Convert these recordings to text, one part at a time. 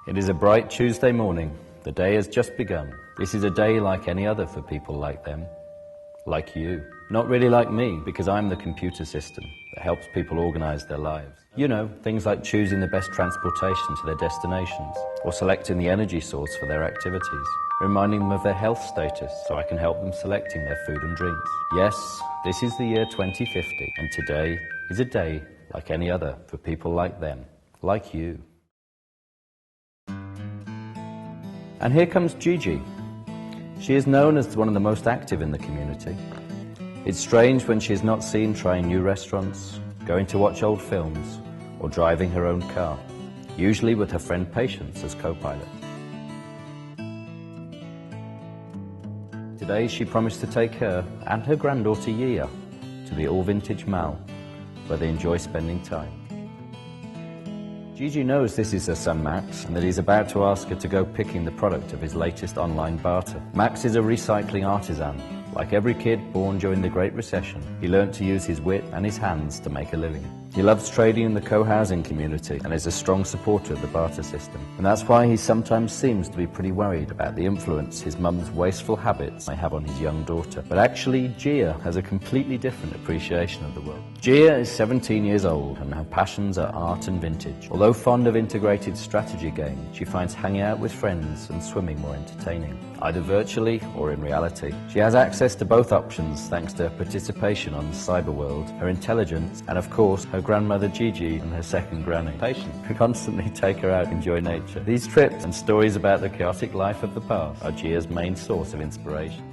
It is a bright Tuesday morning. The day has just begun. This is a day like any other for people like them. Like you. Not really like me, because I'm the computer system that helps people organise their lives. You know, things like choosing the best transportation to their destinations, or selecting the energy source for their activities, reminding them of their health status so I can help them selecting their food and drinks. Yes, this is the year 2050, and today is a day like any other for people like them, like you. And here comes Gigi. She is known as one of the most active in the community. It's strange when she is not seen trying new restaurants, going to watch old films, or driving her own car, usually with her friend Patience as co-pilot. Today she promised to take her and her granddaughter Yia to the all-vintage mall, where they enjoy spending time. Gigi knows this is her son Max and that he's about to ask her to go picking the product of his latest online barter. Max is a recycling artisan. Like every kid born during the Great Recession, he learnt to use his wit and his hands to make a living. He loves trading in the co-housing community and is a strong supporter of the barter system. And that's why he sometimes seems to be pretty worried about the influence his mum's wasteful habits may have on his young daughter. But actually, Gia has a completely different appreciation of the world. Gia is 17 years old and her passions are art and vintage. Although fond of integrated strategy games, she finds hanging out with friends and swimming more entertaining, either virtually or in reality. She has access to both options thanks to her participation on the cyber world, her intelligence, and of course, her grandmother Gigi and her second granny, Patience, who constantly take her out and enjoy nature. These trips and stories about the chaotic life of the past are Gia's main source of inspiration.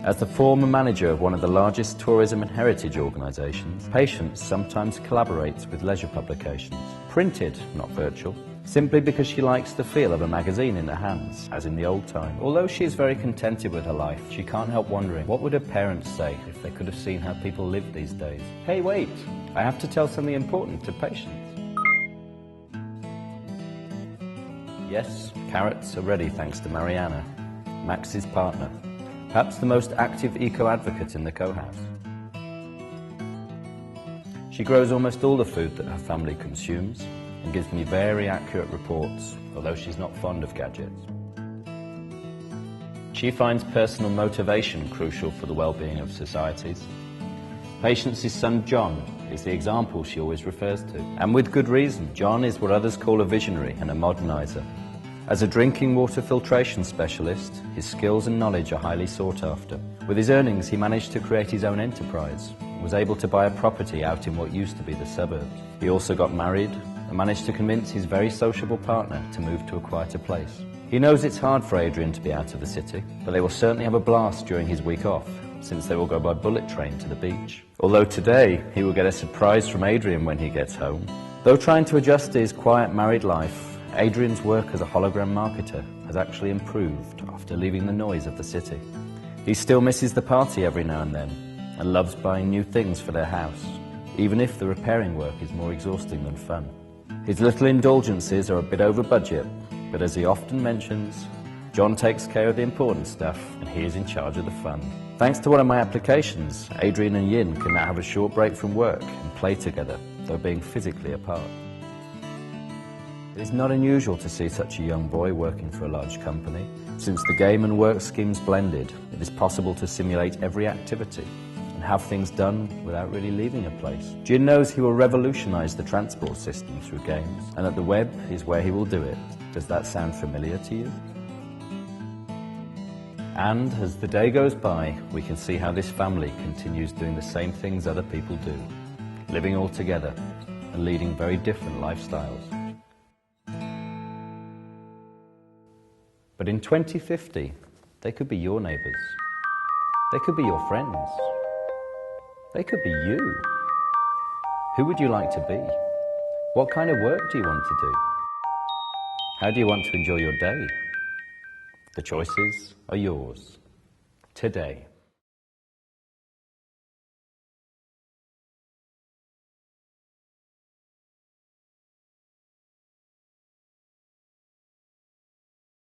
As the former manager of one of the largest tourism and heritage organisations, Patience sometimes collaborates with leisure publications, printed, not virtual, simply because she likes the feel of a magazine in her hands, as in the old time. Although she is very contented with her life, she can't help wondering, what would her parents say if they could have seen how people live these days? Hey, wait! I have to tell something important to Patience. Yes, carrots are ready thanks to Mariana, Max's partner, perhaps the most active eco-advocate in the co-house. She grows almost all the food that her family consumes, and gives me very accurate reports, although she's not fond of gadgets. She finds personal motivation crucial for the well-being of societies. Patience's son John is the example she always refers to, and with good reason. John is what others call a visionary and a modernizer. As a drinking water filtration specialist, his skills and knowledge are highly sought after. With his earnings, he managed to create his own enterprise and was able to buy a property out in what used to be the suburbs. He also got married and managed to convince his very sociable partner to move to a quieter place. He knows it's hard for Adrian to be out of the city, but they will certainly have a blast during his week off, since they will go by bullet train to the beach. Although today, he will get a surprise from Adrian when he gets home. Though trying to adjust to his quiet married life, Adrian's work as a hologram marketer has actually improved after leaving the noise of the city. He still misses the party every now and then, and loves buying new things for their house, even if the repairing work is more exhausting than fun. His little indulgences are a bit over budget, but as he often mentions, John takes care of the important stuff and he is in charge of the fun. Thanks to one of my applications, Adrian and Yin can now have a short break from work and play together, though being physically apart. It is not unusual to see such a young boy working for a large company. Since the game and work schemes blended, it is possible to simulate every activity and have things done without really leaving a place. Jin knows he will revolutionise the transport system through games, and that the web is where he will do it. Does that sound familiar to you? And as the day goes by, we can see how this family continues doing the same things other people do, living all together and leading very different lifestyles. But in 2050, they could be your neighbours. They could be your friends. They could be you. Who would you like to be? What kind of work do you want to do? How do you want to enjoy your day? The choices are yours today.